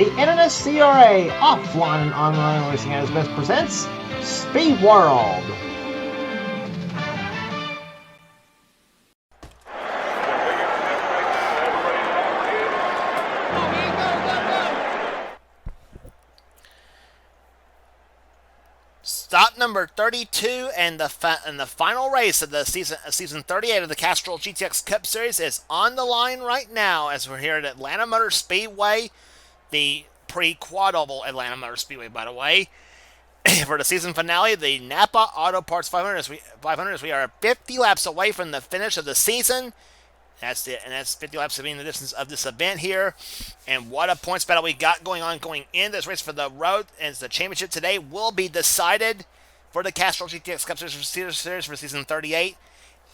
The NNSCRA Offline and Online Racing at its best presents Speed World. Stop number 32 and the final race of the season 38 of the Castrol GTX Cup Series is on the line right now as we're here at Atlanta Motor Speedway, the pre-quad-oval Atlanta Motor Speedway, by the way. For the season finale, the Napa Auto Parts 500, as we are 50 laps away from the finish of the season. That's 50 laps of being the distance of this event here. And what a points battle we got going in this race for the road. And the championship today will be decided for the Castrol GTX Cup Series for season 38.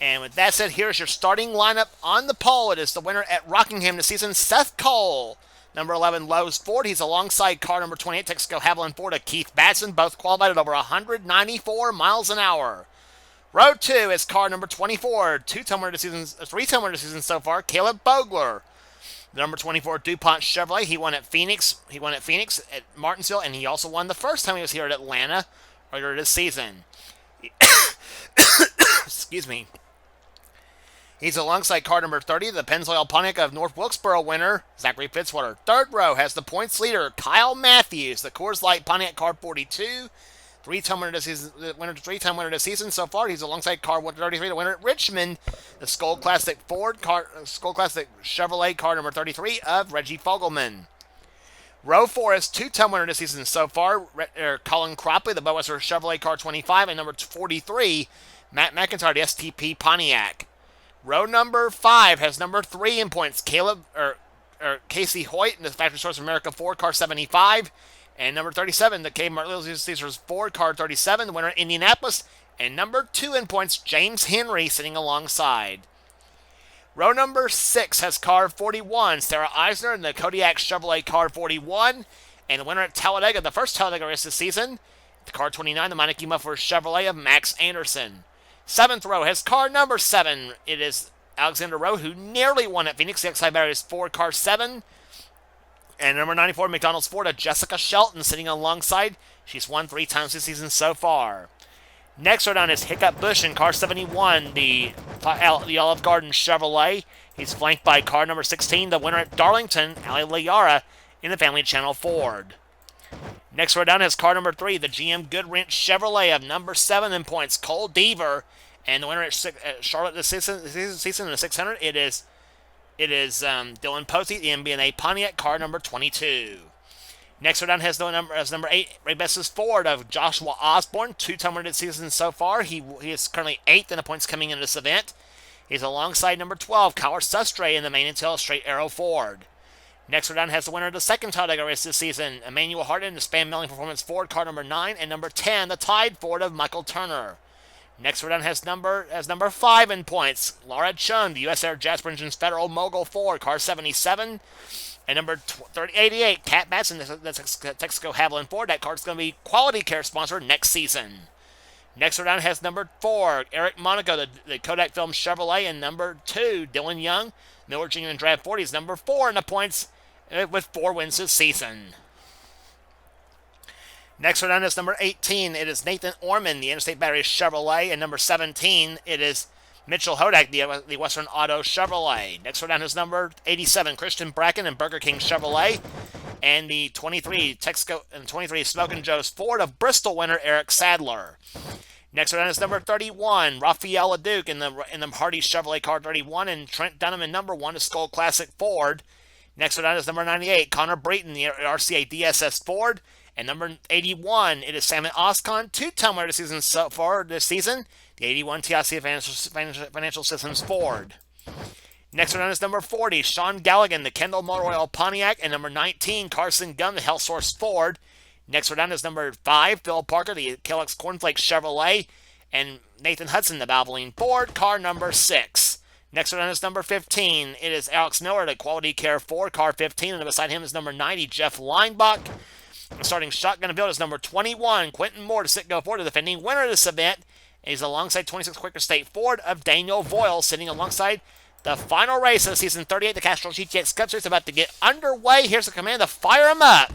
And with that said, here's your starting lineup on the pole. It is the winner at Rockingham this season, Seth Cole. Number 11, Lowe's Ford. He's alongside car number 28, Texaco Haviland Ford of Keith Batson, both qualified at over 194 miles an hour. Row 2 is car number 24, three-time winner this season so far, Caleb Bogler. The number 24 DuPont Chevrolet, he won at Phoenix at Martinsville, and he also won the first time he was here at Atlanta earlier this season. Excuse me. He's alongside car number 30, the Pennzoil Pontiac of North Wilkesboro winner, Zachary Fitzwater. Third row has the points leader, Kyle Matthews, the Coors Light Pontiac car 42. Three-time winner this season so far. He's alongside car 133, the winner at Richmond, the Skull Classic Chevrolet car number 33 of Reggie Fogelman. Row 4 is two-time winner this season so far, Colin Cropley, the Budweiser Chevrolet car 25, and number 43, Matt McIntyre, the STP Pontiac. Row number 5 has number 3 in points, Casey Hoyt, in the Factory Source America Ford car 75. And number 37, the K. Martin Little Caesars Ford car 37, the winner at Indianapolis. And number 2 in points, James Henry, sitting alongside. Row number 6 has car 41, Sarah Eisner, in the Kodiak Chevrolet car 41. And the winner at Talladega, the first Talladega race this season, the car 29, the Meineke Muffler Chevrolet of Max Anderson. 7th row has car number 7. It is Alexander Rowe, who nearly won at Phoenix, the XI Batteries Ford car 7. And number 94, McDonald's Ford of Jessica Shelton, sitting alongside. She's won 3 times this season so far. Next row down is Hiccup Bush in car 71, the Olive Garden Chevrolet. He's flanked by car number 16, the winner at Darlington, Ali Liara, in the Family Channel Ford. Next row down is car number 3, the GM Goodwrench Chevrolet of number 7 in points, Cole Deaver. And the winner at Charlotte this season in the 600, it is Dylan Posey, the MB&A Pontiac, car number 22. Next row down has number 8, Ray Bess's Ford of Joshua Osborne, 2-time winner this season so far. He is currently 8th in the points coming into this event. He's alongside number 12, Kyle Sustre, in the Main and Tail Straight Arrow Ford. Next row down has the winner of the second Talladega race this season, Emmanuel Hardin, the Span Milling Performance Ford, car number 9, and number 10, the Tide Ford of Michael Turner. Next row down has number 5 in points, Laura Chun, the U.S. Air Jasper Engines Federal Mogul Ford, car 77. And number 88, Cat Batson, the Texaco Haviland Ford. That car's going to be Quality Care sponsor next season. Next row down has number 4, Eric Monaco, the Kodak Film Chevrolet. And number 2, Dylan Young, Miller Jr. and Drab 40. He's number 4 in the points with 4 wins this season. Next row down is number 18. It is Nathan Orman, the Interstate Batteries Chevrolet. And number 17, it is Mitchell Hodak, the Western Auto Chevrolet. Next row down is number 87, Christian Bracken and Burger King Chevrolet. And the 23, Smoke and Joe's Ford of Bristol winner, Eric Sadler. Next row down is number 31, Raphael LeDuc in the Hardy Chevrolet car 31. And Trent Dunham in number 1, the Skull Classic Ford. Next row down is number 98, Connor Breton, the RCA DSS Ford. And number 81, it is Salmon Oscon, 2-time winner this season, the 81 TIC Financial Systems Ford. Next one is number 40, Sean Galligan, the Kendall Motor Oil Pontiac, and number 19, Carson Gunn, the Health Source Ford. Next one down is number 5, Phil Parker, the KLX Cornflake Chevrolet, and Nathan Hudson, the Valvoline Ford, car number 6. Next one is number 15. It is Alex Miller, the Quality Care Ford, car 15, and beside him is number 90, Jeff Leinbach. Starting shotgun and field is number 21, Quentin Moore, to Sitco Ford, the defending winner of this event. And he's alongside 26 Quaker State Ford of Daniel Voyle, sitting alongside The final race of the season 38, the Castrol GTX Cup Series, about to get underway. Here's the command to fire them up.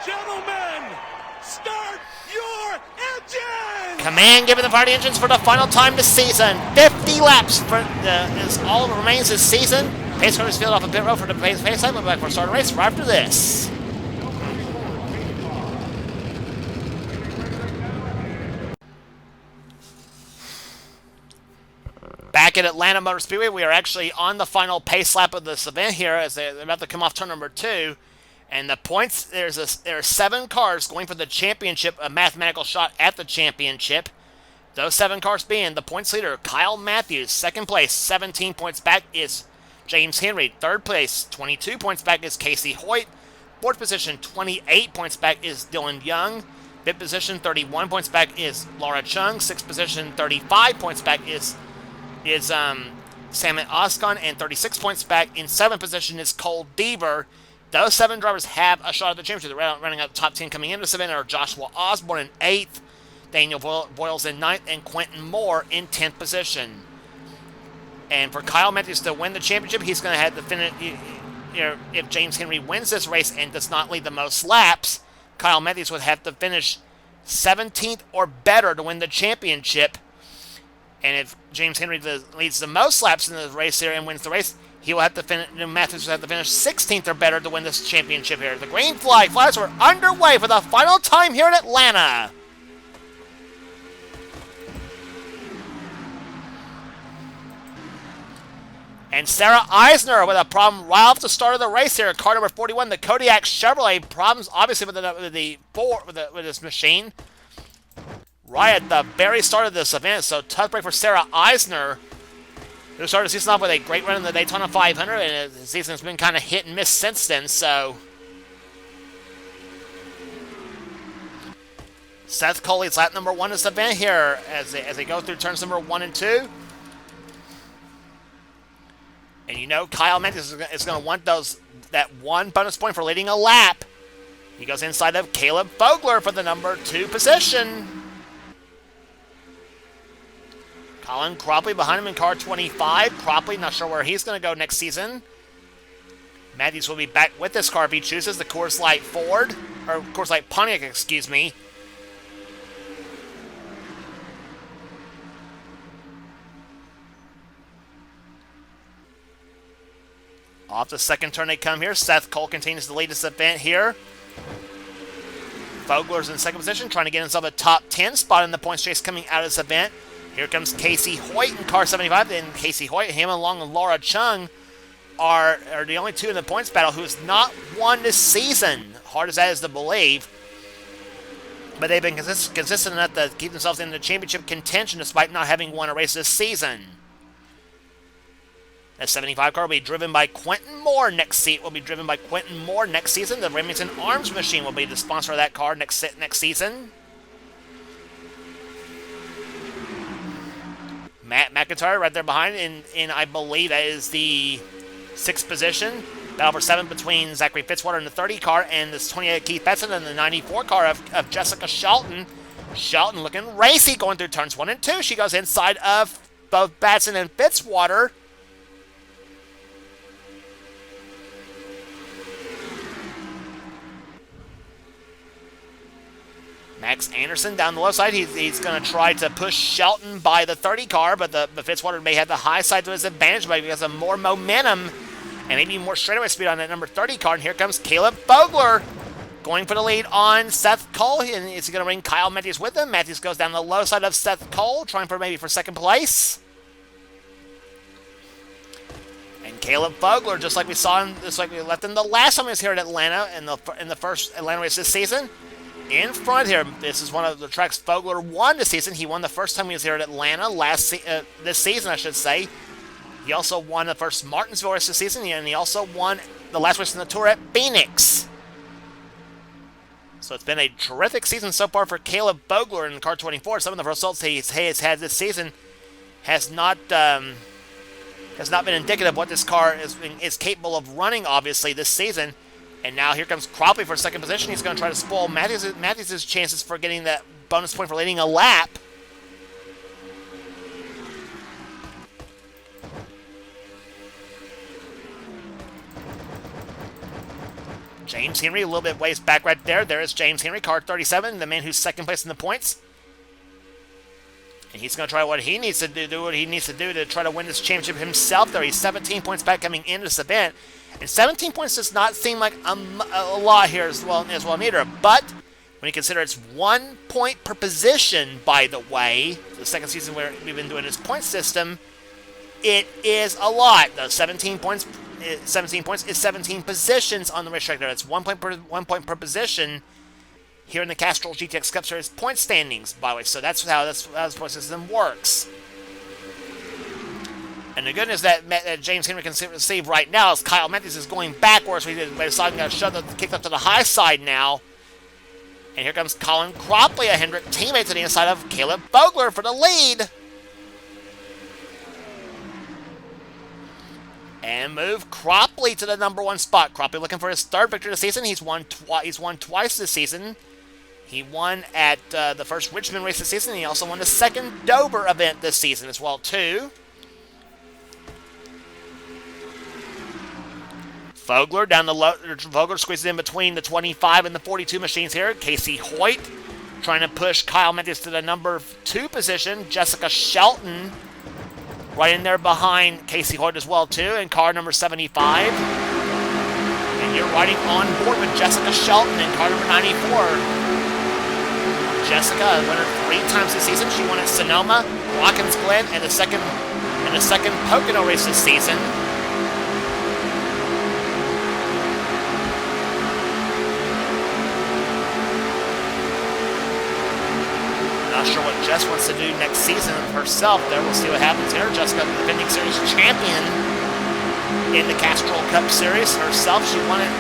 Gentlemen, start your engines! Command giving the fire the engines for the final time this season. 50 laps is all that remains this season. Pace car is fielded off a pit road for the pace time. We'll be back for a start race right after this. Back at Atlanta Motor Speedway, we are actually on the final pace lap of this event here as they're about to come off turn number 2. And the points, there are 7 cars going for the championship, a mathematical shot at the championship. Those 7 cars being the points leader, Kyle Matthews. Second place, 17 points back is James Henry. Third place, 22 points back is Casey Hoyt. Fourth position, 28 points back is Dylan Young. Fifth position, 31 points back is Laura Chung. Sixth position, 35 points back is Samet Oskan, and 36 points back in 7th position is Cole Deaver. Those 7 drivers have a shot at the championship. They're running out the top 10 coming into this event are Joshua Osborne in 8th, Daniel Boyles in 9th, and Quentin Moore in 10th position. And for Kyle Matthews to win the championship, he's going to have to finish. If James Henry wins this race and does not lead the most laps, Kyle Matthews would have to finish 17th or better to win the championship. And if James Henry leads the most laps in the race here and wins the race, he will have to finish. Matthews will have to finish 16th or better to win this championship here. The green flag flies are underway for the final time here in Atlanta. And Sarah Eisner with a problem right off the start of the race here. Car number 41, the Kodiak Chevrolet. Problems obviously with this machine. Right at the very start of this event, so tough break for Sarah Eisner, who started the season off with a great run in the Daytona 500, and the season's been kind of hit and miss since then, so. Seth Cole leads lap number 1 in this event here as they go through turns number 1 and 2. And you know Kyle Matthews is going to want that 1 bonus point for leading a lap. He goes inside of Caleb Fogler for the number 2 position. Colin Cropley behind him in car 25. Cropley, not sure where he's going to go next season. Matthews will be back with this car if he chooses the Coors Light Ford, or Coors Light Pontiac, excuse me. Off the second turn they come here. Seth Cole continues to lead this event here. Fogler's in second position, trying to get himself a top 10 spot in the points chase coming out of this event. Here comes Casey Hoyt in car 75, and Casey Hoyt, him along with Laura Chung, are the only 2 in the points battle who's not won this season. Hard as that is to believe. But they've been consistent enough to keep themselves in the championship contention despite not having won a race this season. That 75 car will be driven by Quentin Moore next season. The Remington Arms Machine will be the sponsor of that car next season. Matt McIntyre right there behind in I believe that is the 6th position. Battle for 7th between Zachary Fitzwater in the 30 car and this 28 Keith Betson in the 94 car of Jessica Shelton. Shelton looking racy going through turns 1 and 2. She goes inside of both Batson and Fitzwater. Max Anderson down the left side. He's going to try to push Shelton by the 30 car, but the Fitzwater may have the high side to his advantage, but he has some more momentum and maybe more straightaway speed on that number 30 car. And here comes Caleb Fogler going for the lead on Seth Cole. And is he going to bring Kyle Matthews with him? Matthews goes down the low side of Seth Cole, trying for maybe for second place. And Caleb Fogler, just like we saw him, just like we left him the last time he was here at Atlanta in the first Atlanta race this season. In front here, this is one of the tracks Fogler won this season. He won the first time he was here at Atlanta this season, I should say. He also won the first Martinsville race this season, and he also won the last race in the Tour at Phoenix. So it's been a terrific season so far for Caleb Fogler in car 24. Some of the results he has had this season has not been indicative of what this car is capable of running, obviously, this season. And now here comes Cropley for second position. He's going to try to spoil Matthews' chances for getting that bonus point for leading a lap. James Henry a little bit ways back right there. There is James Henry, car 37, the man who's second place in the points. And he's going to try what he needs to do to try to win this championship himself there. He's 17 points back coming into this event. And 17 points does not seem like a lot here as well neither. But when you consider it's 1 point per position, by the way, the second season where we've been doing this point system, it is a lot. The 17 points is 17 positions on the racetrack there. It's 1 point per position here in the Castrol GTX Cup Series point standings, by the way. So that's how this point system works. And the good news that James Henry can receive right now is Kyle Matthews is going backwards. We decided to shove the kick up to the high side now. And here comes Colin Cropley, a Hendrick teammate, to the inside of Caleb Vogler for the lead. And move Cropley to the #1 spot. Cropley looking for his third victory of the season. He's won twice this season. He won at the first Richmond race this season. He also won the second Dover event this season as well, too. Vogler down the low. Vogler squeezes in between the 25 and the 42 machines here. Casey Hoyt trying to push Kyle Matthews to the #2 position. Jessica Shelton right in there behind Casey Hoyt as well, too, in car number 75. And you're riding on board with Jessica Shelton in car number 94. Jessica, a winner 3 times this season. She won at Sonoma, Watkins Glen, and the second Pocono race this season. Not sure what Jess wants to do next season herself there. We'll see what happens here. Jessica, the defending series champion in the Castrol Cup Series herself. She won it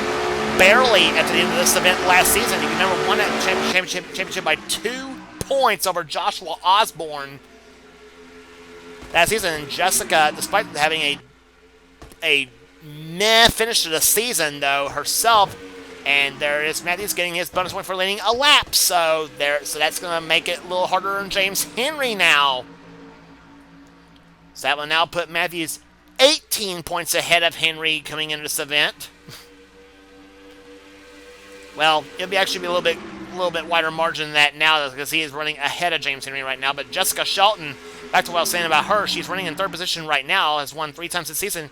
barely at the end of this event last season. You never won that championship by 2 points over Joshua Osborne that season. And Jessica, despite having a meh finish to the season, though, herself. And there is Matthews getting his bonus point for leading a lap. So that's going to make it a little harder on James Henry now. So that will now put Matthews 18 points ahead of Henry coming into this event. Well, it'll actually be a little bit wider margin than that now because he is running ahead of James Henry right now. But Jessica Shelton, back to what I was saying about her, she's running in 3rd position right now, has won 3 times this season.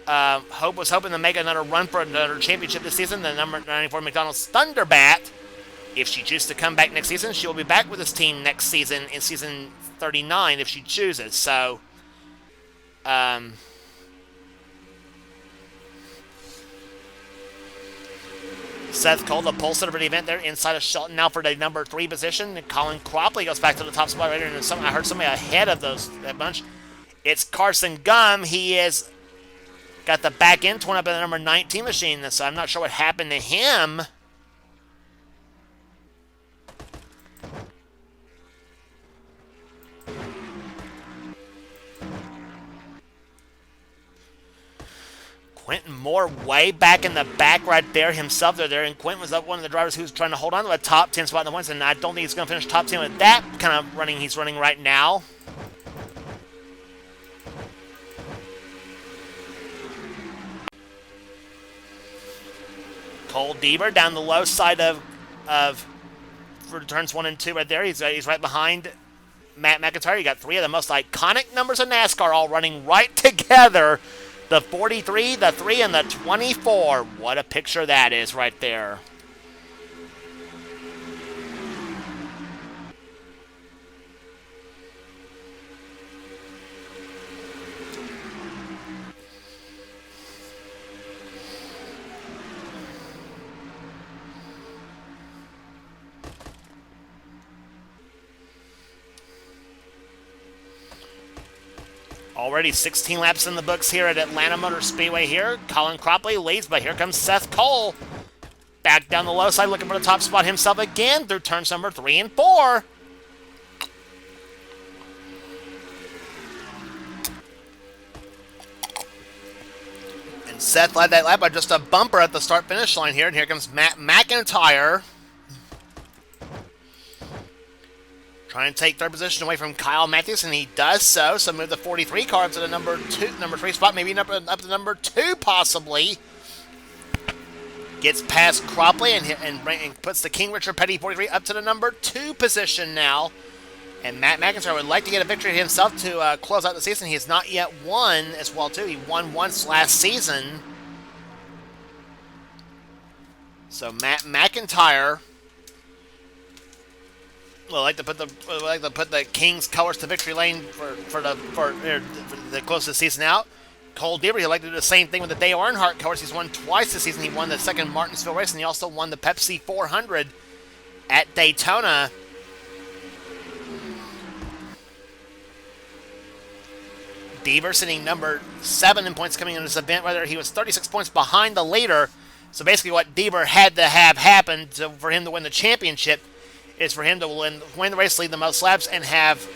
Was hoping to make another run for another championship this season. The number 94 McDonald's Thunderbat. If she chooses to come back next season, she will be back with this team next season in season 39 if she chooses. So, Seth Cole, the pole setter for the event there inside of Shelton now for the #3 position. And Colin Cropley goes back to the top spot right here. And I heard somebody ahead of that bunch. It's Carson Gum. He is got the back end torn up in the number 19 machine, so I'm not sure what happened to him. Quentin Moore way back in the back right there himself. There, and Quentin was up one of the drivers who's trying to hold on to a top 10 spot in the points, and I don't think he's going to finish top 10 with that kind of running he's running right now. Cole Deaver down the low side of for turns 1 and 2 right there. He's right behind Matt McIntyre. You got 3 of the most iconic numbers in NASCAR all running right together. The 43, the 3, and the 24. What a picture that is right there. Already 16 laps in the books here at Atlanta Motor Speedway here. Colin Cropley leads, but here comes Seth Cole. Back down the low side looking for the top spot himself again through turns number 3 and 4. And Seth led that lap by just a bumper at the start-finish line here. And here comes Matt McIntyre. Trying to take 3rd position away from Kyle Matthews, and he does so. So move the 43 car up to the number 3 spot, maybe up to number 2 possibly. Gets past Cropley and puts the King Richard Petty 43 up to the number 2 position now. And Matt McIntyre would like to get a victory himself to close out the season. He has not yet won as well, too. He won once last season. So Matt McIntyre would like to put the King's colors to victory lane for the close of the season out. Cole Deaver, he'd like to do the same thing with the Dale Earnhardt colors. He's won twice this season. He won the second Martinsville race, and he also won the Pepsi 400 at Daytona. Deaver sitting number 7 in points coming in this event. Whether he was 36 points behind the leader. So basically what Deaver had to have happen for him to win the championship is for him to win the race, lead the most laps, and have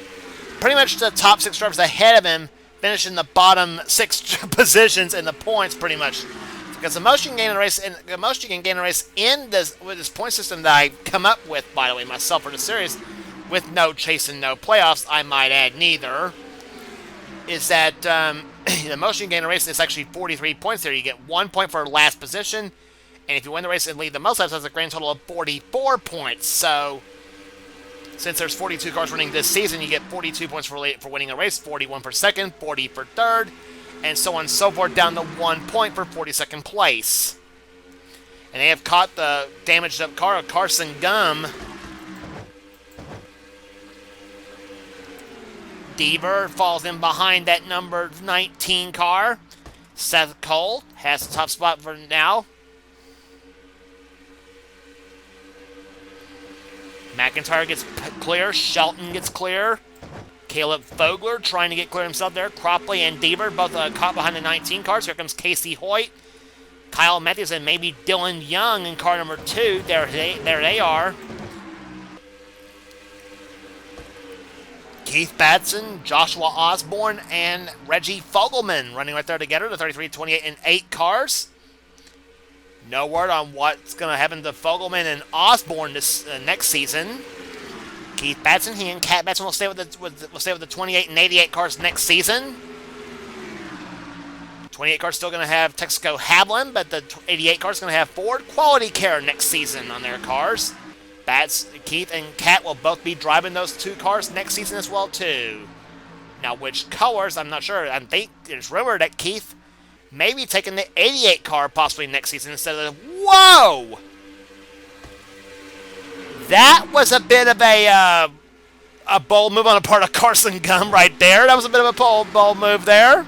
pretty much the top 6 drivers ahead of him finish in the bottom 6 positions in the points, pretty much. Because the most you can gain in a race, with this point system that I come up with, by the way, myself for the series, with no chase and no playoffs, I might add neither, is that the most you can gain in a race is actually 43 points there. You get 1 point for last position, and if you win the race and lead the most laps, that's a grand total of 44 points. So, since there's 42 cars running this season, you get 42 points for winning a race, 41 for second, 40 for third, and so on and so forth, down to 1 point for 42nd place. And they have caught the damaged up car of Carson Gum. Deaver falls in behind that number 19 car. Seth Cole has the top spot for now. McIntyre gets clear. Shelton gets clear. Caleb Fogler trying to get clear himself there. Cropley and Deaver both caught behind the 19 cars. Here comes Casey Hoyt. Kyle Matthews and maybe Dylan Young in car number 2. There they are. Keith Batson, Joshua Osborne, and Reggie Fogelman running right there together. The 33, 28, and 8 cars. No word on what's going to happen to Fogelman and Osborne this next season. Keith Batson, he and Cat Batson will stay with the 28 and 88 cars next season. 28 cars still going to have Texaco Havlin, but the 88 cars going to have Ford Quality Care next season on their cars. Keith and Cat will both be driving those 2 cars next season as well too. Now which colors, I'm not sure. I think there's rumored that Keith may be taking the 88 car possibly next season instead of the... Whoa! That was a bit of a bold move on the part of Carson Gum right there. That was a bit of a bold move there.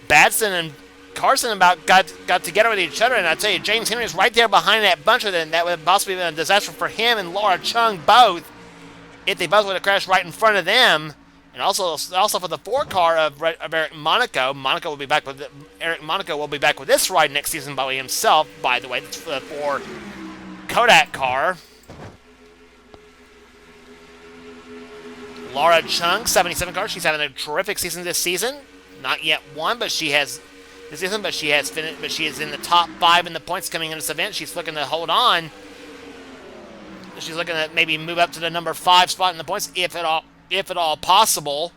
Batson and Carson about got together with each other, and I tell you, James Henry is right there behind that bunch of them. That would have possibly been a disaster for him and Laura Chung both, if they both would have crashed right in front of them. And also for the 4 car of Eric Monaco. Eric Monaco will be back with this ride next season by himself. By the way, that's for the 4 Kodak car. Laura Chung, 77 car. She's having a terrific season this season. Not yet won, but she has this season. But she has finished. But she is in the top 5 in the points coming in this event. She's looking to hold on. She's looking to maybe move up to the number 5 spot in the points, if at all possible.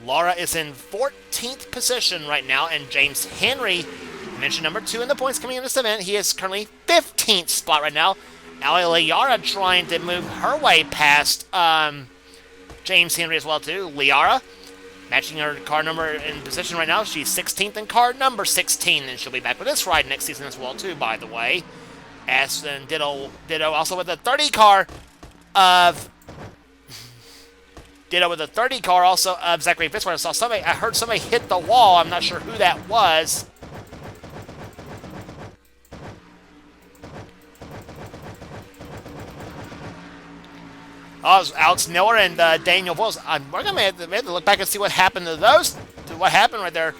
Laura is in 14th position right now, and James Henry, mentioned number 2 in the points coming in this event. He is currently 15th spot right now. Ali Liara trying to move her way past James Henry as well too. Liara matching her car number in position right now. She's 16th in car number 16, and she'll be back with this ride next season as well too, by the way. Aston ditto also with the 30 car of also of Zachary Fitzwater. I heard somebody hit the wall. I'm not sure who that was. Oh, it was Alex Miller and Daniel Vols. We're going to have to look back and see what happened to those. What happened right there.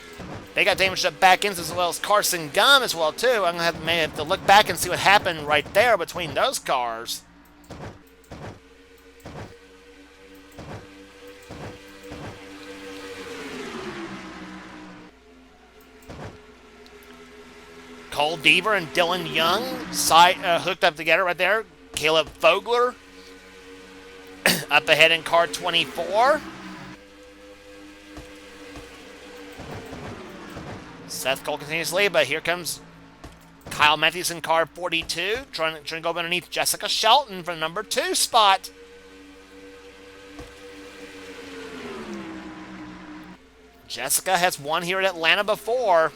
They got damaged up back ends as well as Carson Gum as well, too. I'm going to may have to look back and see what happened right there between those cars. Cole Deaver and Dylan Young hooked up together right there. Caleb Fogler up ahead in car 24. Seth Cole continues to lead, but here comes Kyle Matthews in car 42, trying to go underneath Jessica Shelton for the number 2 spot. Jessica has won here at Atlanta before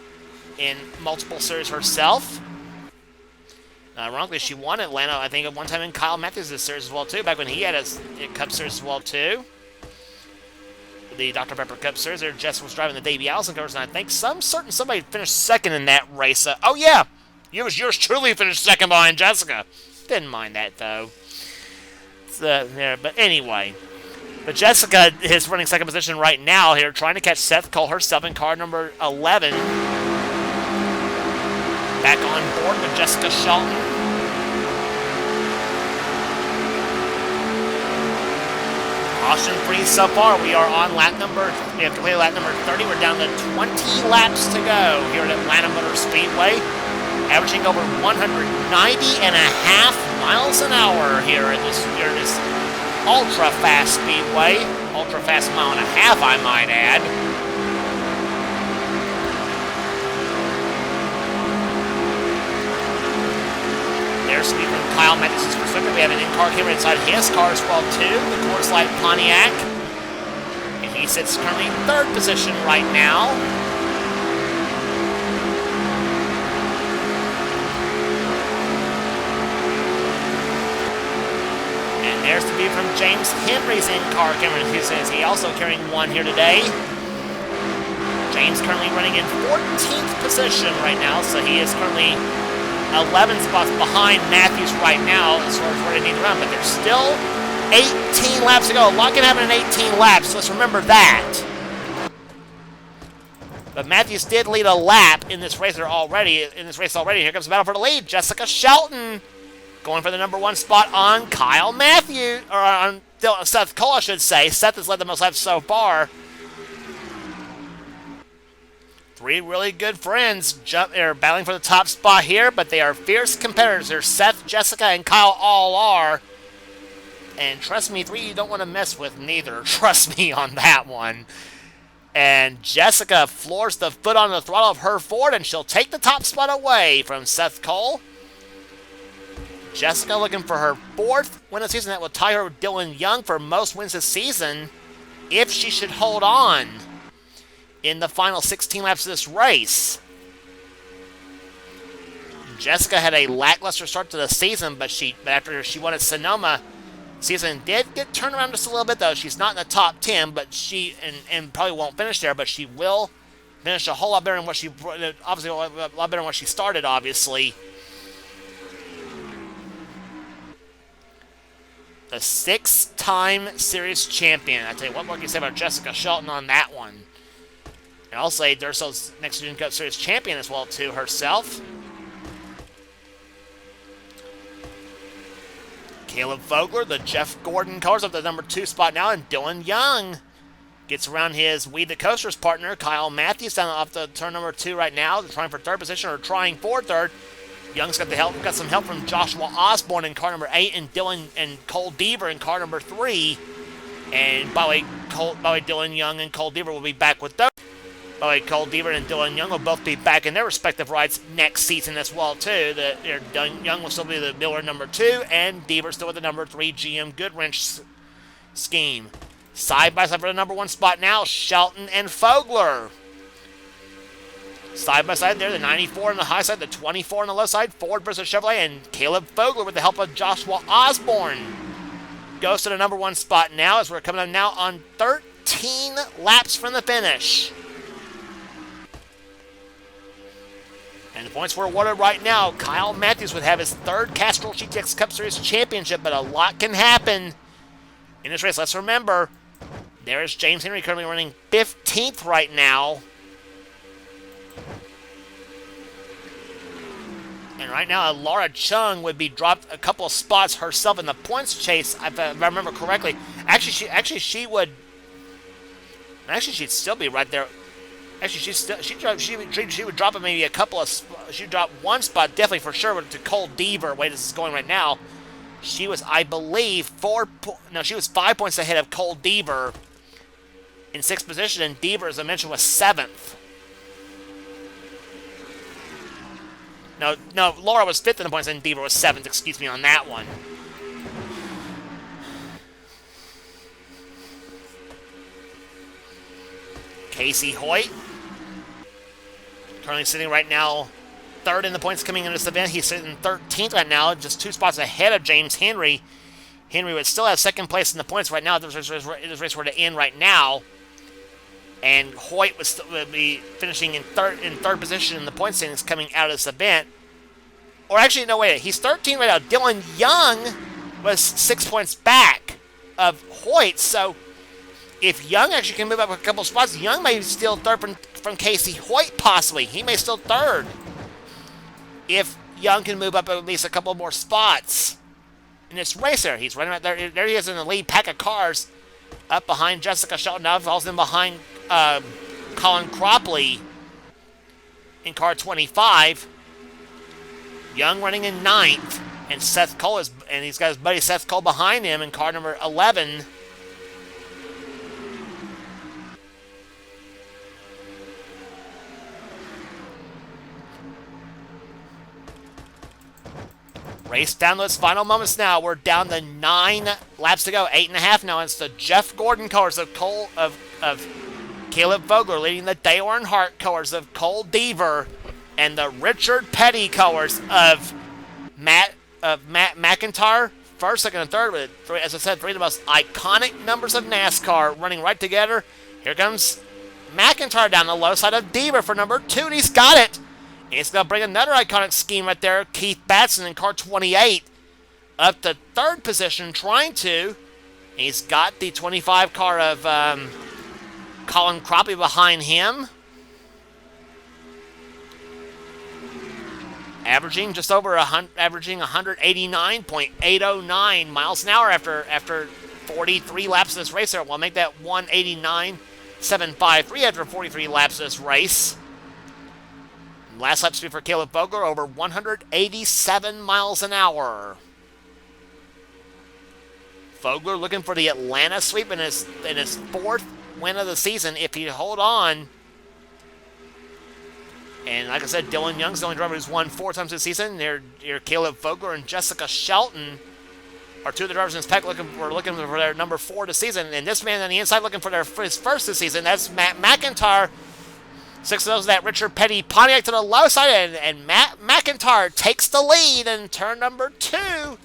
in multiple series herself. Ironically, she won Atlanta, I think, at one time in Kyle Matthews' series as well, too, back when he had a Cup Series as well, too. The Dr. Pepper Cup Series, there Jess was driving the Davey Allison cars, and I think somebody finished second in that race. Oh, yeah! Yours truly finished second behind Jessica. Didn't mind that, though. But anyway. But Jessica is running second position right now here, trying to catch Seth Cole herself in car number 11. Back on board with Jessica Shelton. Caution free so far. We have completed lap number 30. We're down to 20 laps to go here at Atlanta Motor Speedway. Averaging over 190.5 miles an hour here at this ultra-fast speedway. Ultra-fast mile and a half, I might add. There's speed from Kyle Matthews' perspective. We have an in-car camera inside his car as well, too. The Coors Light Pontiac. And he sits currently in 3rd position right now. And there's the view from James Henry's in-car camera. He also carrying one here today. James currently running in 14th position right now, so he is currently 11 spots behind Matthews right now as far as where they need to run, but there's still 18 laps to go. A lot can happen in 18 laps, so let's remember that. But Matthews did lead a lap in this race already. Here comes the battle for the lead. Jessica Shelton going for the number 1 spot on Kyle Matthews, or on Seth Cole, I should say. Seth has led the most laps so far. 3 really good friends are battling for the top spot here, but they are fierce competitors. There's Seth, Jessica, and Kyle all are. And trust me, 3 you don't want to mess with neither. Trust me on that one. And Jessica floors the foot on the throttle of her Ford, and she'll take the top spot away from Seth Cole. Jessica looking for her 4th win of the season. That will tie her with Dylan Young for most wins this season, if she should hold on in the final 16 laps of this race. Jessica had a lackluster start to the season, but after she won at Sonoma, season did get turned around just a little bit, though. She's not in the top 10, but and probably won't finish there, but she will finish a whole lot better than what she, obviously a lot better than what she started, obviously. The 6-time series champion. I tell you, what more can you say about Jessica Shelton on that one? And I'll say Durso's next Gen Cup Series champion as well, too, herself. Caleb Vogler, the Jeff Gordon colors up the number 2 spot now, and Dylan Young gets around his We the Coasters partner, Kyle Matthews, down off the turn number 2 right now. They're trying for 3rd position, or trying for 3rd. Young's got some help from Joshua Osborne in car number 8, and Dylan and Cole Deaver in car number 3. And by the way, Dylan Young and Cole Deaver will be back with those. By the way, Cole Deaver and Dylan Young will both be back in their respective rides next season as well, too. Young will still be the Miller number 2, and Deaver still with the number 3 GM Goodwrench scheme. Side by side for the number 1 spot now, Shelton and Fogler. Side by side there, the 94 on the high side, the 24 on the low side, Ford versus Chevrolet, and Caleb Fogler with the help of Joshua Osborne goes to the number 1 spot now, as we're coming up now on 13 laps from the finish. And the points we're awarded right now, Kyle Matthews would have his 3rd Castrol GTX Cup Series championship, but a lot can happen in this race. Let's remember, there's James Henry currently running 15th right now. And right now, Laura Chung would be dropped a couple of spots herself in the points chase, if I remember correctly. She'd still be right there. Actually, she would drop maybe a couple of. She'd drop 1 spot definitely for sure to Cole Deaver. Way this is going right now, she was, I believe, she was 5 points ahead of Cole Deaver in 6th position, and Deaver, as I mentioned, was 7th. No, Laura was 5th in the points, and Deaver was 7th, excuse me, on that one. Casey Hoyt, currently sitting right now 3rd in the points coming into this event. He's sitting 13th right now, just 2 spots ahead of James Henry. Henry would still have 2nd place in the points right now if this race were to end right now. And Hoyt would be finishing in third position in the point standings coming out of this event. Or actually, no, wait, he's 13 right now. Dylan Young was 6 points back of Hoyt, so if Young actually can move up a couple spots, Young may steal 3rd from Casey Hoyt, possibly. He may steal 3rd if Young can move up at least a couple more spots in this race there. He's running right there. There he is in the lead pack of cars up behind Jessica Shelton. Now falls in behind Colin Cropley in car 25. Young running in 9th, and Seth Cole and he's got his buddy Seth Cole behind him in car number 11. Race down to its final moments now. We're down to 9 laps to go, 8.5 now. It's the Jeff Gordon cars of Caleb Vogler leading the Dale Earnhardt cars of Cole Deaver, and the Richard Petty colors of Matt McIntyre, 1st, 2nd, and 3rd, with, as I said, 3 of the most iconic numbers of NASCAR running right together. Here comes McIntyre down the low side of Deaver for number 2, and he's got it. And he's going to bring another iconic scheme right there, Keith Batson in car 28, up to 3rd position, trying to. And he's got the 25 car of Colin Cropley behind him, averaging just over averaging 189.809 miles an hour after 43 laps of this race. There, we'll make that 189.753 after 43 laps of this race. Last lap speed for Caleb Vogler over 187 miles an hour. Vogler looking for the Atlanta sweep in his 4th win of the season if he hold on. And like I said, Dylan Young's the only driver who's won 4 times this season. They're Caleb Vogler and Jessica Shelton are 2 of the drivers in this pack looking for their number 4 this season. And this man on the inside looking for his 1st this season. That's Matt McIntyre. 6 of those, that Richard Petty Pontiac to the low side, and Matt McIntyre takes the lead in turn number 2.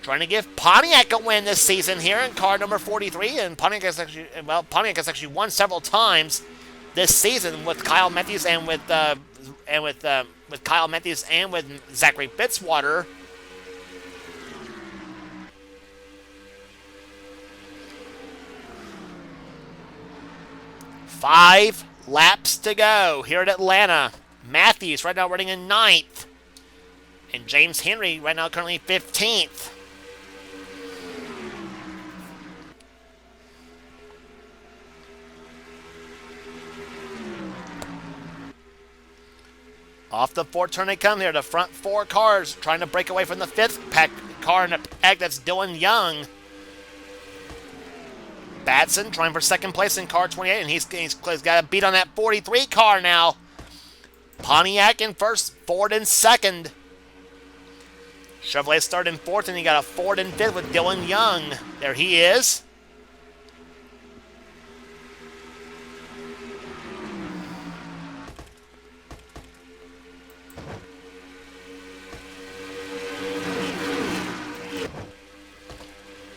Trying to give Pontiac a win this season here in car number 43, and Pontiac has actually won several times this season with Kyle Matthews and with Kyle Matthews and with Zachary Fitzwater. Five laps to go here at Atlanta. Matthews right now running in 9th. And James Henry right now currently 15th. Off the 4th turn they come here. The front 4 cars trying to break away from the 5th pack car in the pack. That's Dylan Young. Batson trying for 2nd place in car 28, and he's got a beat on that 43 car now. Pontiac in 1st, Ford in 2nd. Chevrolet started in 4th, and he got a Ford in 5th with Dylan Young. There he is.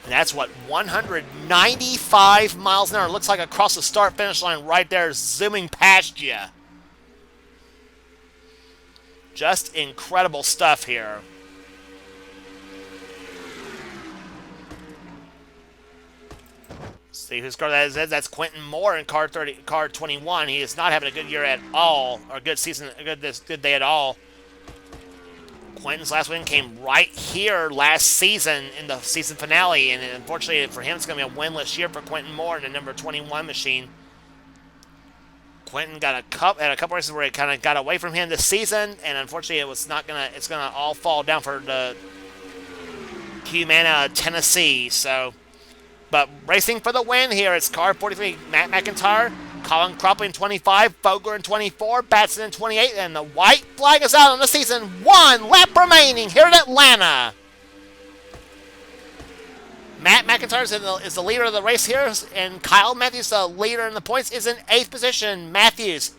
And that's what, 195 miles an hour. Looks like across the start-finish line right there, zooming past you. Just incredible stuff here. See whose car that is. That's Quentin Moore in car 21. He is not having a good year at all, or a good season, good day at all. Quentin's last win came right here last season in the season finale, and unfortunately for him, it's going to be a winless year for Quentin Moore in the number 21 machine. Quentin had a couple races where it kind of got away from him this season, and unfortunately it's going to all fall down for the Humana, Tennessee. So, but racing for the win here, it's car 43, Matt McIntyre Colin Crupley in 25, Vogler in 24, Batson in 28, and the white flag is out on the season. 1 lap remaining here at Atlanta. Matt McIntyre is the leader of the race here, and Kyle Matthews, the leader in the points, is in 8th position. Matthews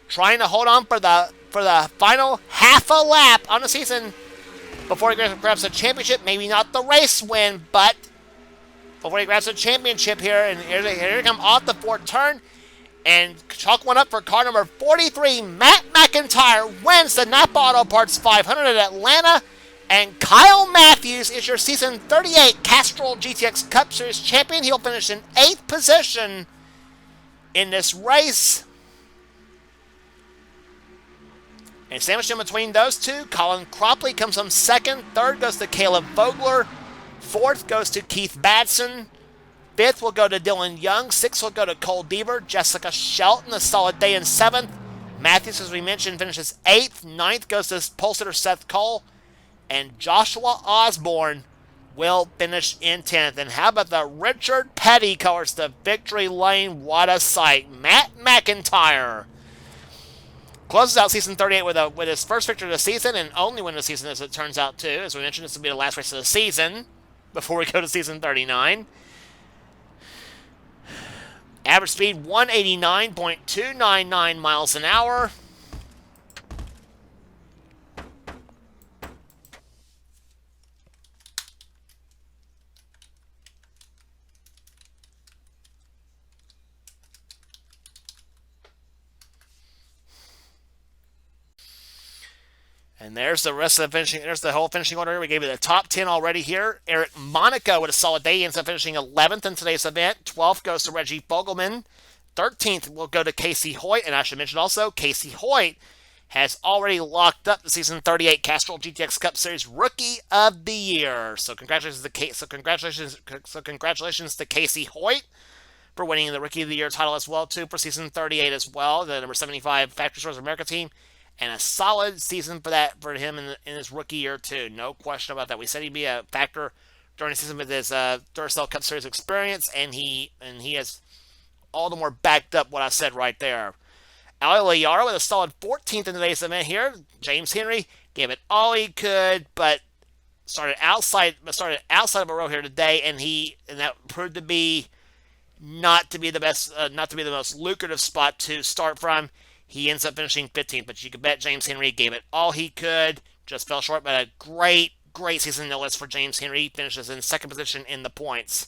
trying to hold on for the final half a lap on the season before he grabs the championship. Maybe not the race win, but before he grabs the championship here. And here they come off the 4th turn. And chalk one up for car number 43. Matt McIntyre wins the Napa Auto Parts 500 at Atlanta. And Kyle Matthews is your season 38 Castrol GTX Cup Series champion. He'll finish in 8th position in this race. And sandwiched in between those two, Colin Crupley comes from 2nd. 3rd goes to Caleb Vogler. 4th goes to Keith Batson. 5th will go to Dylan Young. 6th will go to Cole Deaver. Jessica Shelton, a solid day in 7th. Matthews, as we mentioned, finishes 8th. 9th goes to pole sitter Seth Cole. And Joshua Osborne will finish in 10th. And how about the Richard Petty colors to victory lane? What a sight. Matt McIntyre closes out season 38 with his first victory of the season, and only win of the season, as it turns out, too. As we mentioned, this will be the last race of the season before we go to season 39. Average speed, 189.299 miles an hour. And there's the rest of the finishing. There's the whole finishing order. We gave you the top 10 already here. Eric Monaco with a solid day. He ends up finishing 11th in today's event. 12th goes to Reggie Fogelman. 13th will go to Casey Hoyt. And I should mention also, Casey Hoyt has already locked up the season 38 Castrol GTX Cup Series Rookie of the Year. So congratulations to Casey Hoyt for winning the Rookie of the Year title as well, too, for season 38 as well. The number 75 Factory Stores America team. And a solid season for him in his rookie year, too. No question about that. We said he'd be a factor during the season with his Duracell Cup Series experience, and he has all the more backed up what I said right there. Ali Liara with a solid 14th in today's event here. James Henry gave it all he could, but started outside of a row here today, and that proved to be not to be the best, not to be the most lucrative spot to start from. He ends up finishing 15th, but you can bet James Henry gave it all he could. Just fell short, but a great season no less for James Henry. He finishes in 2nd position in the points.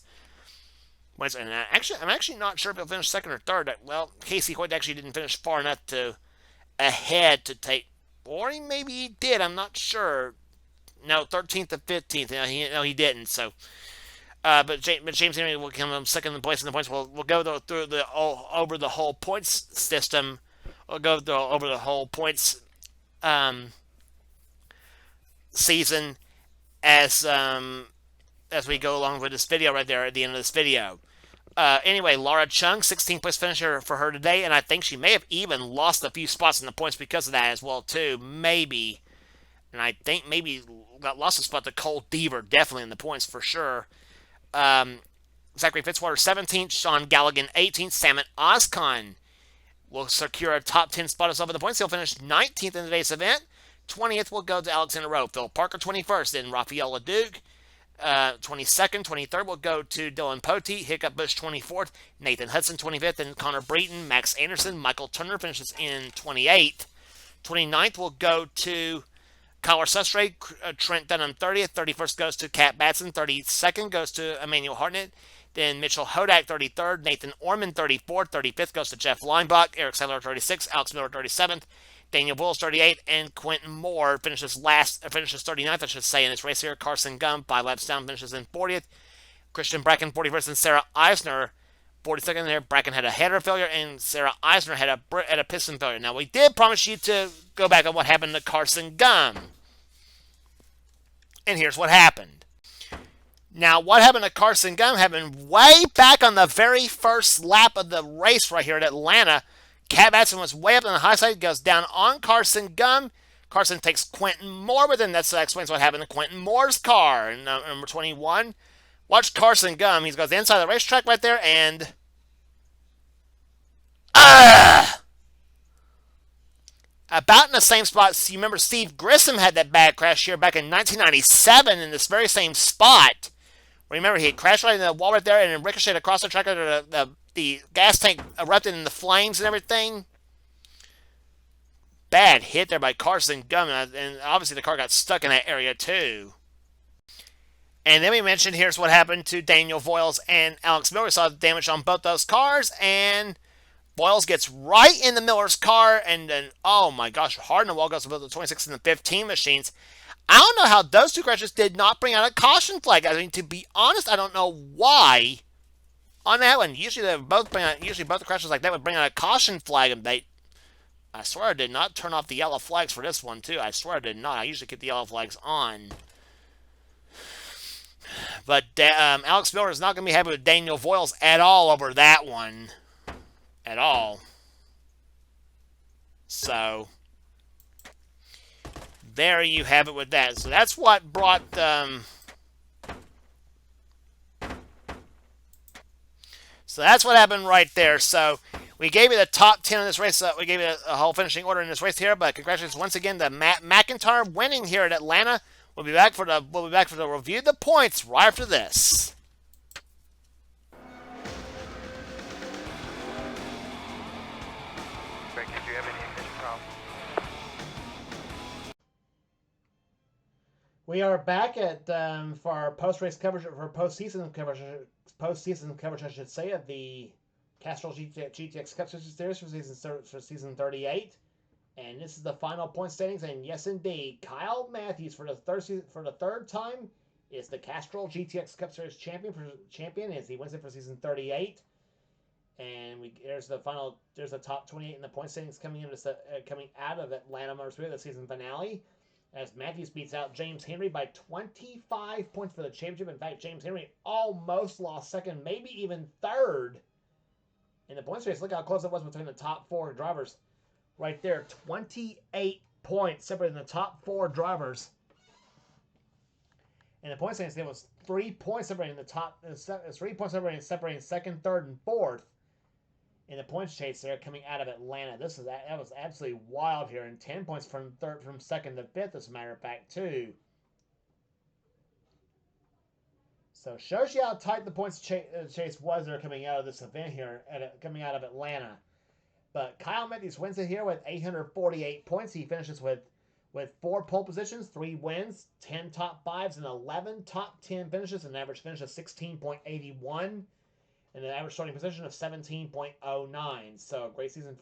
And I'm actually not sure if he'll finish 2nd or 3rd. Well, Casey Hoyt actually didn't finish far enough ahead to take, or maybe he did. I'm not sure. No, 13th to 15th. No, he didn't. So, but James Henry will come 2nd in the points. We'll go over the whole points system. We'll go over the whole points season as we go along with this video right there at the end of this video. Anyway, Laura Chung, 16th place finisher for her today, and I think she may have even lost a few spots in the points because of that as well, too. Maybe. And I think maybe lost a spot to Cole Deaver, definitely in the points for sure. Zachary Fitzwater, 17th. Sean Galligan, 18th. Salmon Oscon will secure a top 10 spot as well in the points. He'll finish 19th in today's event. 20th will go to Alexander Rowe. Phil Parker, 21st. Then Rafael LeDuc, 22nd. 23rd will go to Dylan Pote. Hiccup Bush, 24th. Nathan Hudson, 25th. And Connor Breton, Max Anderson. Michael Turner finishes in 28th. 29th will go to Kyler Susray. Trent Dunham, 30th. 31st goes to Kat Batson. 32nd goes to Emmanuel Hartnett. Then Mitchell Hodak, 33rd. Nathan Orman, 34th. 35th goes to Jeff Leinbach. Eric Sadler, 36th. Alex Miller, 37th. Daniel Bulls, 38th. And Quentin Moore finishes 39th, I should say, in this race here. Carson Gum, 5 laps down, finishes in 40th. Christian Bracken, 41st. And Sarah Eisner, 42nd there. Bracken had a header failure, and Sarah Eisner had a piston failure. Now, we did promise you to go back on what happened to Carson Gum. And here's what happened. Now, what happened to Carson Gum happened way back on the very first lap of the race right here at Atlanta. Cat Batson was way up on the high side, goes down on Carson Gum. Carson takes Quentin Moore with him. That explains what happened to Quentin Moore's car. And number 21, watch Carson Gum. He goes inside the racetrack right there, and About in the same spot. So you remember Steve Grissom had that bad crash here back in 1997 in this very same spot. Remember, he had crashed right in the wall right there and then ricocheted across the track. The gas tank erupted in the flames and everything. Bad hit there by Carson Gum, and obviously the car got stuck in that area too. And then we mentioned here's what happened to Daniel Voiles and Alex Miller. We saw the damage on both those cars, and Voiles gets right in the Miller's car, and then, oh my gosh, hard in the wall goes to both the 26 and the 15 machines. I don't know how those two crashes did not bring out a caution flag. I mean, to be honest, I don't know why on that one. Usually both the crashes like that would bring out a caution flag, and I swear I did not turn off the yellow flags for this one too. I swear I did not. I usually get the yellow flags on. But Alex Miller is not going to be happy with Daniel Voiles at all over that one. At all. So, there you have it with that. So that's what brought... so that's what happened right there. So, we gave you the top 10 in this race. We gave you a whole finishing order in this race here. But congratulations once again to Matt McIntyre winning here at Atlanta. We'll be back for the review of the points right after this. Greg, did you have any ignition problems? We are back at for our post-race coverage, for post-season coverage, I should say, of the Castrol GTX Cup Series for season 38. And this is the final point standings, and yes, indeed, Kyle Matthews for the third time is the Castrol GTX Cup Series champion as he wins it for season 38. And there's the top 28 in the point standings coming out of Atlanta Motor Speedway, the season finale, as Matthews beats out James Henry by 25 points for the championship. In fact, James Henry almost lost second, maybe even third in the points race. Look how close it was between the top four drivers. Right there, 28 points separating the top four drivers. And the point standings, there was 3 points separating the top. 3 points separating second, third, and fourth in the points chase there coming out of Atlanta. That was absolutely wild here, and 10 points from second to fifth, as a matter of fact, too. So shows you how tight the points chase was there coming out of this event here, coming out of Atlanta. But Kyle Matthews wins it here with 848 points. He finishes with 4 pole positions, 3 wins, 10 top 5s, and 11 top 10 finishes, an average finish of 16.81, and an average starting position of 17.09. So great season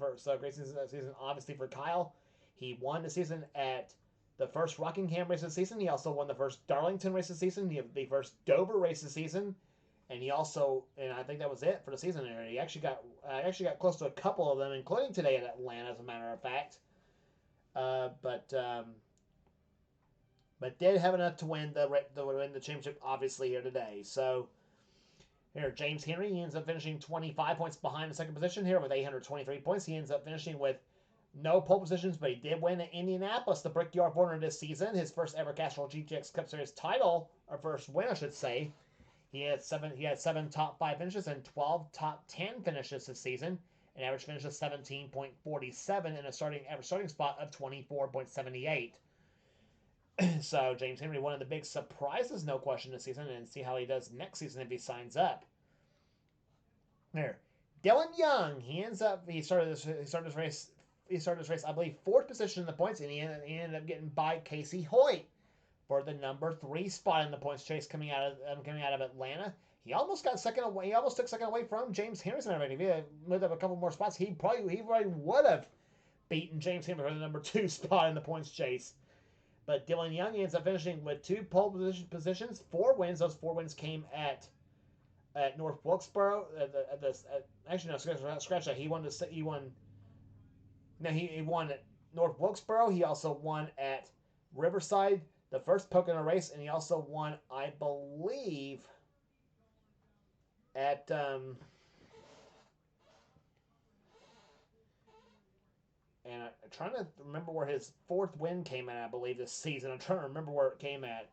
obviously for Kyle. He won the season at the first Rockingham race of the season. He also won the first Darlington race of the season, the first Dover race of the season. And he also, and I think that was it for the season. He actually got close to a couple of them, including today at Atlanta, as a matter of fact. But did have enough to win the championship, obviously, here today. So here, James Henry, he ends up finishing 25 points behind the second position here with 823 points. He ends up finishing with no pole positions, but he did win at Indianapolis, the Brickyard Corner this season, his first ever Castrol GTX Cup Series title, or first win, I should say. He had 7 top 5 finishes and 12 top 10 finishes this season. An average finish of 17.47 and a average starting spot of 24.78. So James Henry, one of the big surprises, no question, this season, and see how he does next season if he signs up. There, Dylan Young, he started this race, I believe, 4th position in the points, and he ended up getting by Casey Hoyt for the number 3 spot in the points chase coming out of Atlanta. He almost got second away. He almost took second away from James Henry. If he had moved up a couple more spots, he probably would have beaten James Henry for the number 2 spot in the points chase. But Dylan Young ends up finishing with 2 pole positions, 4 wins. Those 4 wins came at North Wilkesboro. Actually, no, scratch that. He won at North Wilkesboro. He also won at Riverside, the first Pocono race, and he also won, I believe, at and I'm trying to remember where his 4th win came at, I believe, this season. I'm trying to remember where it came at,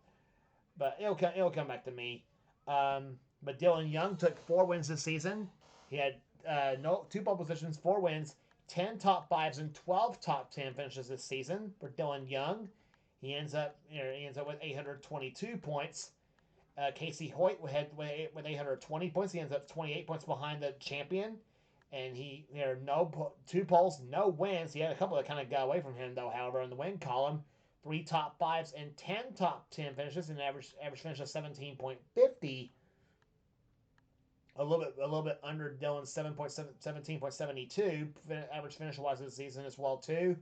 but it'll come back to me. But Dylan Young took 4 wins this season. He had no 2 pole positions, 4 wins, 10 top 5s, and 12 top 10 finishes this season for Dylan Young. He ends up with 822 points. Casey Hoyt with 820 points. He ends up 28 points behind the champion. And there are no 2 poles, no wins. He had a couple that kind of got away from him, though, however, in the win column. 3 top 5s and 10 top 10 finishes, and an average finish of 17.50. A little bit under Dylan's 17.72 average finish wise this season as well, too.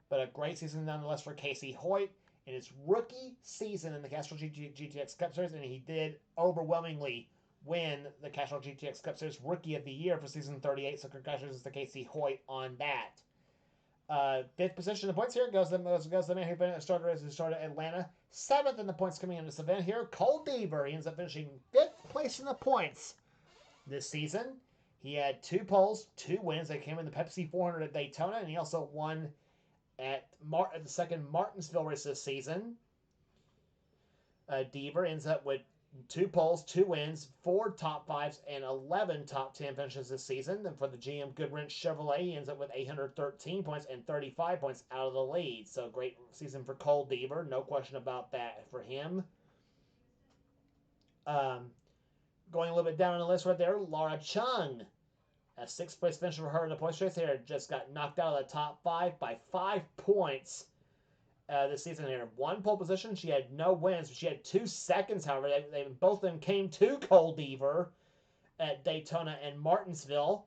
But a great season nonetheless for Casey Hoyt in his rookie season in the Castrol GTX Cup Series, and he did overwhelmingly win the Castrol GTX Cup Series Rookie of the Year for season 38. So congratulations to Casey Hoyt on that. 5th position in the points here goes the man who started at Atlanta. 7th in the points coming into this event here, Cole Deaver. He ends up finishing 5th place in the points this season. He had 2 poles, 2 wins. They came in the Pepsi 400 at Daytona, and he also won at the second Martinsville race this season. Deaver ends up with 2 poles, 2 wins, 4 top 5s, and 11 top 10 finishes this season. And for the GM Goodwrench Chevrolet, he ends up with 813 points and 35 points out of the lead. So great season for Cole Deaver, no question about that for him. Going a little bit down on the list right there, Laura Chung. A 6th place finish for her in the points race here. Just got knocked out of the top 5 by 5 points this season here. 1 pole position. She had no wins, but she had 2 seconds, however. Both of them came to Cole Deaver at Daytona and Martinsville.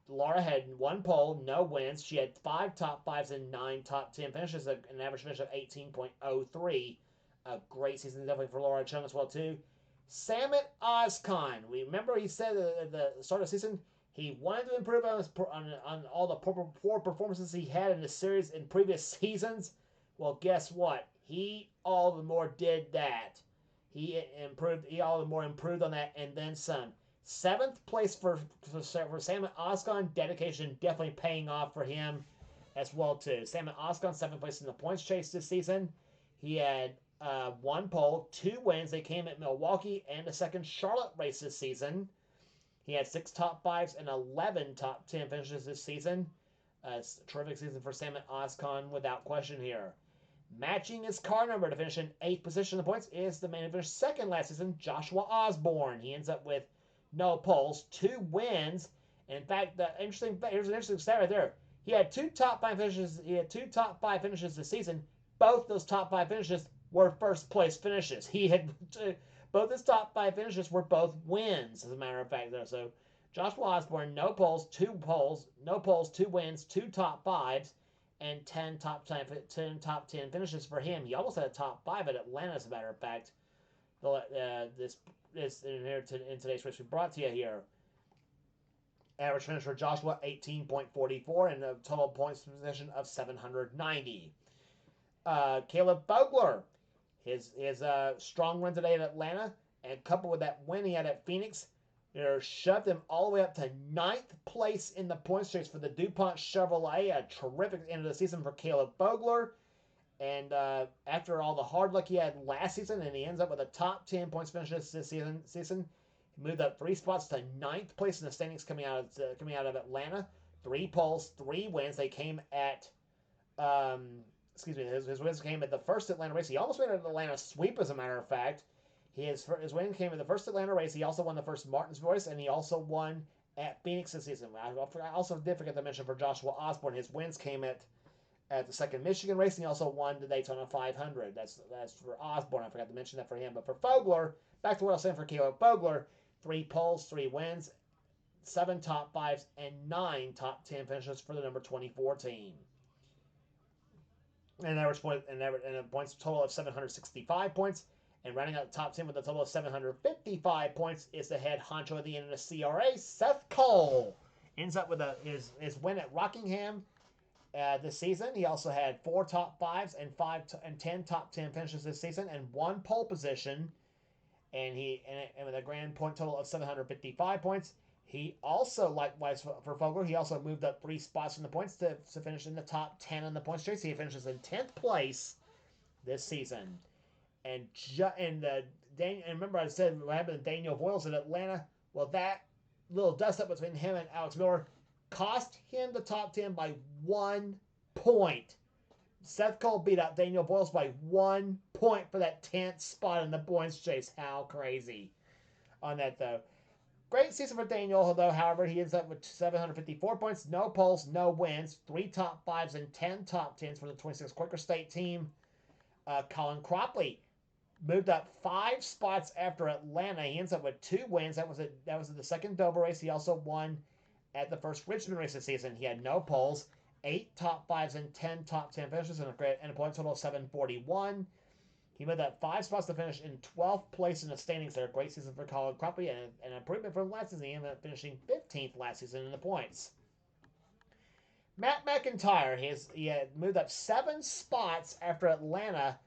Laura had 1 pole, no wins. She had 5 top 5s and 9 top 10 finishes, an average finish of 18.03. A great season definitely for Laura Chung as well, too. Samit Ozcon. We remember he said at the start of the season he wanted to improve on all the poor performances he had in the series in previous seasons. Well, guess what? He all the more did that. He all the more improved on that and then some. 7th place for Samit Ozcon. Dedication definitely paying off for him as well, too. Samit Ozcon, 7th place in the points chase this season. He had 1 pole, 2 wins. They came at Milwaukee and the second Charlotte race this season. He had 6 top 5s and 11 top 10 finishes this season. It's a terrific season for Samit Ozcon without question here. Matching his car number to finish in 8th position in the points is the man who finished 2nd last season, Joshua Osborne. He ends up with no poles, 2 wins. And in fact, here's an interesting stat right there. He had 2 top 5 finishes. He had 2 top 5 finishes this season. Both those top 5 finishes were first place finishes. He had both his top 5 finishes were both wins, as a matter of fact. There, so Joshua Osborne, no poles, 2 wins, 2 top 5s, and 10 top 10 finishes for him. He almost had a top 5 at Atlanta, as a matter of fact. This in today's race we brought to you here. Average finish for Joshua 18.44 and a total points position of 790. Caleb Bogler. His strong run today at Atlanta, and coupled with that win he had at Phoenix, shoved him all the way up to 9th place in the points chase for the DuPont Chevrolet. A terrific end of the season for Caleb Bogler. And after all the hard luck he had last season, and he ends up with a top 10 points finish this season, he moved up 3 spots to 9th place in the standings coming out of Atlanta. 3 poles, 3 wins. They came at his wins came at the first Atlanta race. He almost made an Atlanta sweep, as a matter of fact. His win came at the first Atlanta race. He also won the first Martinsville race, and he also won at Phoenix this season. I also did forget to mention for Joshua Osborne, his wins came at the second Michigan race, and he also won the Daytona 500. That's for Osborne. I forgot to mention that for him. But for Fogler, back to what I was saying for Caleb Fogler, 3 poles, 3 wins, 7 top 5s, and 9 top 10 finishes for the number 24 team. And a points total of 765 points. And rounding out the top 10 with a total of 755 points is the head honcho of the NNSCRA, Seth Cole. Ends up with his win at Rockingham this season. He also had 4 top 5s and 10 top 10 finishes this season, and 1 pole position. And with a grand point total of 755 points. He also, likewise for Fogler, he also moved up 3 spots in the points to finish in the top 10 on the points chase. He finishes in 10th place this season. And remember I said what happened to Daniel Voiles in Atlanta? Well, that little dust up between him and Alex Miller cost him the top 10 by 1 point. Seth Cole beat out Daniel Boyles by 1 point for that 10th spot in the points chase. How crazy on that, though. Great season for Daniel, although, however, he ends up with 754 points, no poles, no wins, 3 top 5s, and 10 top 10s for the 26 Quaker State team. Colin Cropley moved up 5 spots after Atlanta. He ends up with 2 wins. That was at the second Dover race. He also won at the first Richmond race this season. He had no poles, 8 top 5s, and 10 top 10 finishes, and a point total of 741. He moved up 5 spots to finish in 12th place in the standings there. Great season for Colin Cropley and an improvement from last season. He ended up finishing 15th last season in the points. Matt McIntyre, he had moved up 7 spots after Atlanta,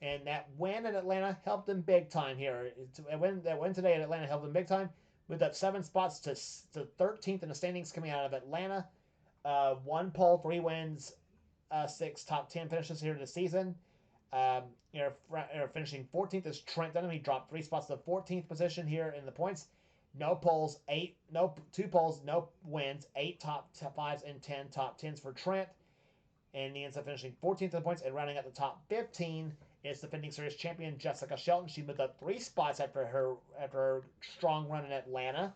and that win in Atlanta helped him big time here. That win today at Atlanta helped him big time. Moved up 7 spots to 13th in the standings coming out of Atlanta. 1 pole, 3 wins, 6 top 10 finishes here this season. Finishing 14th is Trent Dunham. He dropped 3 spots to the 14th position here in the points. No poles, 2 poles, no wins, 8 top 5s, and 10 top 10s for Trent. And he ends up finishing 14th in the points, and rounding out the top 15 is defending series champion Jessica Shelton. She moved up 3 spots after her strong run in Atlanta.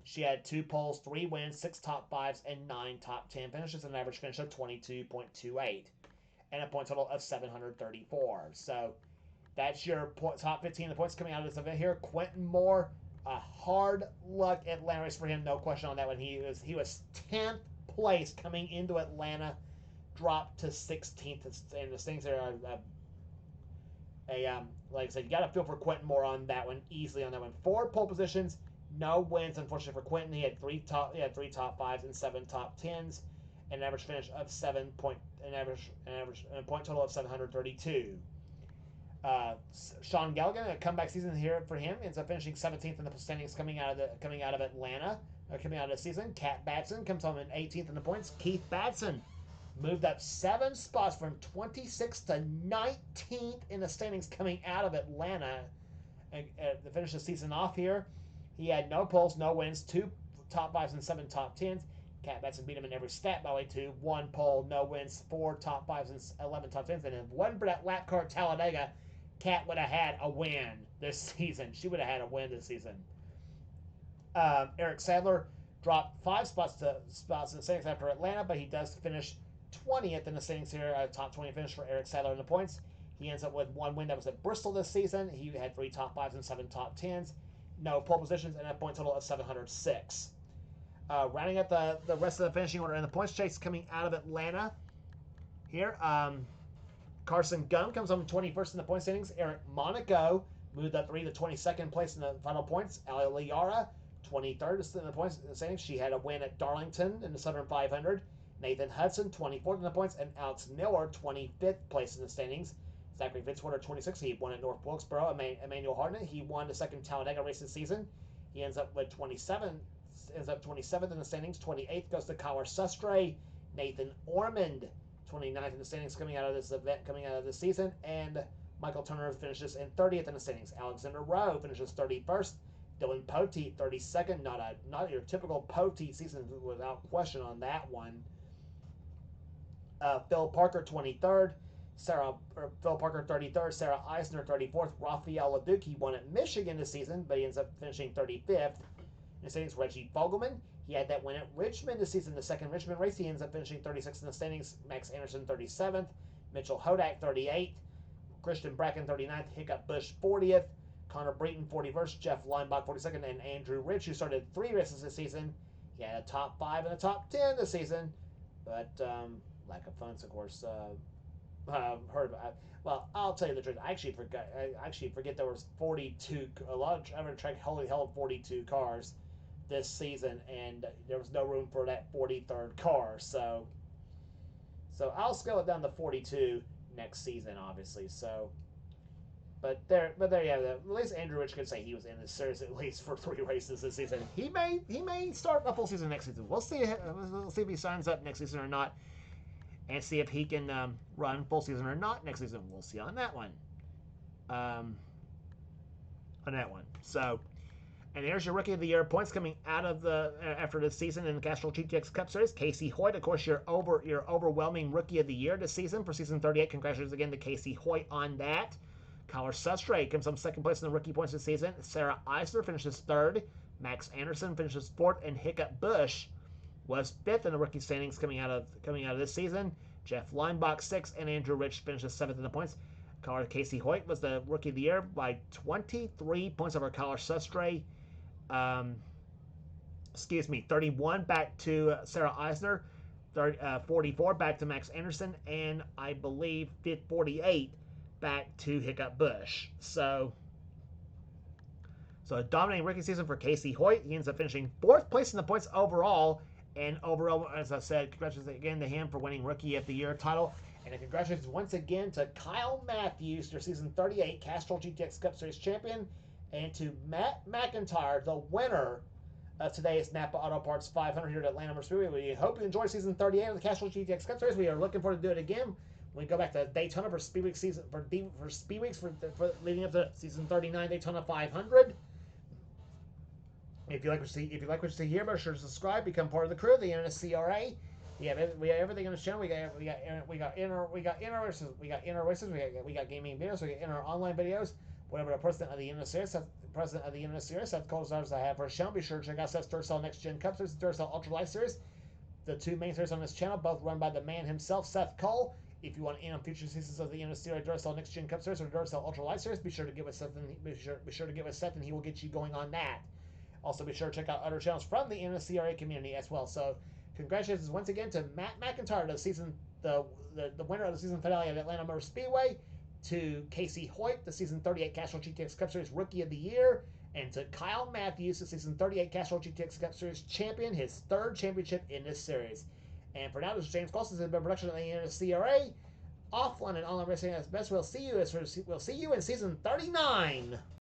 She had 2 poles, 3 wins, 6 top 5s, and 9 top 10 finishes, an average finish of 22.28. And a point total of 734. So that's your top 15 of the points coming out of this event here. Quentin Moore, a hard luck Atlanta race for him, no question on that one. He was 10th place coming into Atlanta, dropped to 16th, and the things are like I said, you got to feel for Quentin Moore on that one, easily on that one. 4 pole positions, no wins unfortunately for Quentin. He had 3 top 5s and 7 top 10s. An average finish of a point total of 732. Sean Galligan, a comeback season here for him, ends up finishing 17th in the standings coming out of Atlanta, coming out of the season. Cat Batson comes home in 18th in the points. Keith Batson moved up 7 spots from 26th to 19th in the standings coming out of Atlanta to finish the season off here. He had no poles, no wins, 2 top 5s, and 7 top 10s. Cat Batson beat him in every stat by way to 1 pole, no wins, 4 top 5s, and 11 top 10s. And if it wasn't for that lap car at Talladega, Cat would have had a win this season. She would have had a win this season. Eric Sadler dropped 5 spots in the standings after Atlanta, but he does finish 20th in the standings here, a top 20 finish for Eric Sadler in the points. He ends up with 1 win that was at Bristol this season. He had 3 top 5s and 7 top 10s. No pole positions, and a point total of 706. Rounding up the rest of the finishing order in the points chase coming out of Atlanta here. Carson Gum comes home 21st in the point standings. Eric Monaco moved up 3 to 22nd place in the final points. Ali Liara, 23rd in the points standings. She had a win at Darlington in the Southern 500. Nathan Hudson, 24th in the points. And Alex Miller, 25th place in the standings. Zachary Fitzwater, 26th. He won at North Wilkesboro. Emmanuel Hardnett, he won the second Talladega race this season. He ends up with 27th in the standings. 28th goes to Collar Sustre. Nathan Ormond, 29th in the standings coming out of this season. And Michael Turner finishes in 30th in the standings. Alexander Rowe finishes 31st. Dylan Poteet, 32nd. Not your typical Poteet season without question on that one. Phil Parker, 23rd. Phil Parker, 33rd. Sarah Eisner, 34th. Raphael LaDuke, he won at Michigan this season, but he ends up finishing 35th. In the standings, Reggie Fogelman. He had that win at Richmond this season, the second Richmond race. He ends up finishing 36th in the standings. Max Anderson, 37th. Mitchell Hodak, 38th. Christian Bracken, 39th. Hiccup Bush, 40th. Connor Breton, 41st. Jeff Leinbach, 42nd. And Andrew Rich, who started 3 races this season. He had a top 5 and a top 10 this season. But lack of funds, of course, heard about. Well, I'll tell you the truth. I actually forget there was 42. A lot of average track held 42 cars this season, and there was no room for that 43rd car. So I'll scale it down to 42 next season, obviously. So, but there you have it. At least Andrew Rich could say he was in the series at least for 3 races this season. He may start a full season next season. We'll see. We'll see if he signs up next season or not, and see if he can run full season or not next season. We'll see on that one. So, And there's your Rookie of the Year points coming out of the after this season in the Castrol GTX Cup Series. Casey Hoyt, of course, your overwhelming Rookie of the Year this season for season 38. Congratulations again to Casey Hoyt on that. Kyler Sustre comes from second place in the rookie points this season. Sarah Eisner finishes third. Max Anderson finishes fourth, and Hiccup Bush was fifth in the rookie standings coming out of this season. Jeff Leinbach sixth, and Andrew Rich finishes seventh in the points. Casey Hoyt was the Rookie of the Year by 23 points over Kyler Sustre. 31 back to Sarah Eisner, 44 back to Max Anderson, and I believe 48 back to Hiccup Bush. So a dominating rookie season for Casey Hoyt. He ends up finishing fourth place in the points overall. And overall, as I said, congratulations again to him for winning Rookie of the Year title. And congratulations once again to Kyle Matthews, your season 38 Castrol GTX Cup Series champion, and to Matt McIntyre, the winner of today's Napa Auto Parts 500 here at Atlanta Motor Speedway. We hope you enjoyed season 38 of the Castrol GTX Cup Series. We are looking forward to do it again. We go back to Daytona for Speed Week season for Speed Weeks for leading up to season 39 Daytona 500. If you like what you see here, be sure to subscribe, become part of the crew, the NNSCRA. We have everything on the channel. We got inner races, we got gaming videos, we got inner online videos. Whatever the president of the NNSCRA, Seth Cole, desires to have for his channel. Be sure to check out Seth's Duracell Next Gen Cup Series, Duracell Ultra Light Series, the two main series on this channel, both run by the man himself, Seth Cole. If you want in on future seasons of the NNSCRA Duracell Next Gen Cup Series or Duracell Ultra Light Series, be sure to get with Seth, and he will get you going on that. Also, be sure to check out other channels from the NNSCRA community as well. So, congratulations once again to Matt McIntyre, the winner of the season finale at Atlanta Motor Speedway, to Casey Hoyt, the season 38 Castrol GTX Cup Series Rookie of the Year, and to Kyle Matthews, the season 38 Castrol GTX Cup Series champion, his third championship in this series. And for now, this is James Colson. This has been a production of the NNSCRA. Offline and online racing as best. We'll see you in season 39.